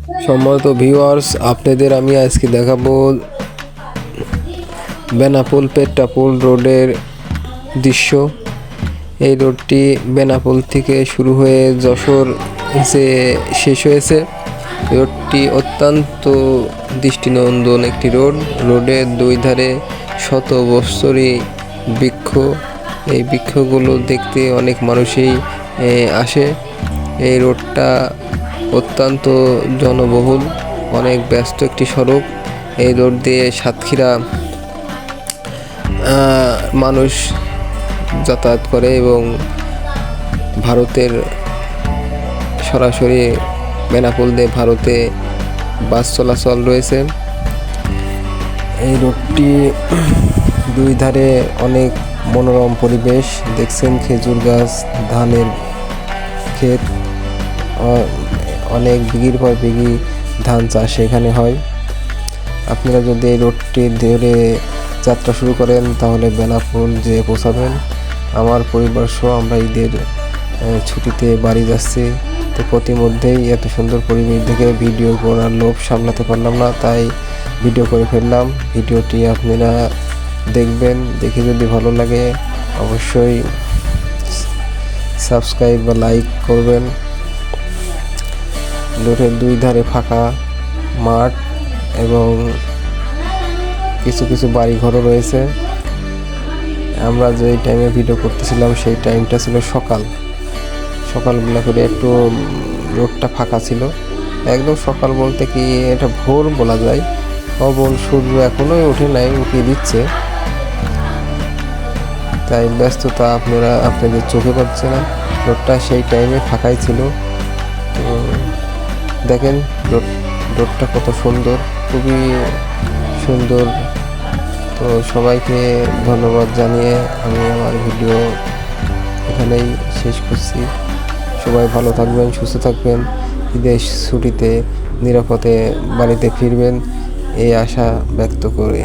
সম্মানিত ভিউয়ার্স, আপনাদের আমি আজকে দেখাবো বেনাপোল পেট্টাপোল রোডের দৃশ্য। এই রোডটি বেনাপোল থেকে শুরু হয়ে যশোর যে শেষ হয়েছে। রোডটি অত্যন্ত দৃষ্টিনন্দন একটি রোড। রোডের দুই ধারে শত বছরই বৃক্ষ। এই বৃক্ষগুলো দেখতে অনেক মানুষই আসে। এই রোডটা অত্যন্ত জনবহুল, অনেক ব্যস্ত একটি সড়ক। এই রোড দিয়ে সাতক্ষীরা মানুষ যাতায়াত করে এবং ভারতের সরাসরি বেনাপোল দিয়ে ভারতে বাস চলাচল রয়েছে। এই রোডটি দুই ধারে অনেক মনোরম পরিবেশ। দেখছেন খেজুর গাছ, ধানের ক্ষেত, অনেক বিঘির পর বিঘি ধান চাষ এখানে হয়। আপনারা যদি এই রোডটি ধরে যাত্রা শুরু করেন তাহলে বেনাপোল যেয়ে পৌঁছাবেন। আমার পরিবার সহ আমরা ঈদের ছুটিতে বাড়ি যাচ্ছি, তো প্রতিমধ্যেই এত সুন্দর পরিবেশ দেখে ভিডিও করার লোভ সামলাতে পারলাম না, তাই ভিডিও করে ফেললাম। ভিডিওটি আপনারা দেখবেন, দেখে যদি ভালো লাগে অবশ্যই সাবস্ক্রাইব বা লাইক করবেন। রোডের দুই ধারে ফাঁকা মাঠ এবং কিছু কিছু বাড়িঘরও রয়েছে। আমরা যে টাইমে ভিডিও করতেছিলাম সেই টাইমটা ছিল সকালবেলা করে একটু রোডটা ফাঁকা ছিল। একদম সকাল বলতে কি এটা ভোর বলা যায়। সূর্য এখনো উঠে নাই, উঠিয়ে দিচ্ছে, তাই ব্যস্ততা আপনাদের চোখে পাচ্ছে না। রোডটা সেই টাইমে ফাঁকাই ছিল। তো দেখেন রোডটা কত সুন্দর, খুবই সুন্দর। তো সবাইকে ধন্যবাদ জানিয়ে আমি আমার ভিডিও এখানেই শেষ করছি। সবাই ভালো থাকবেন, সুস্থ থাকবেন, ঈদের ছুটিতে নিরাপদে বাড়িতে ফিরবেন এই আশা ব্যক্ত করে।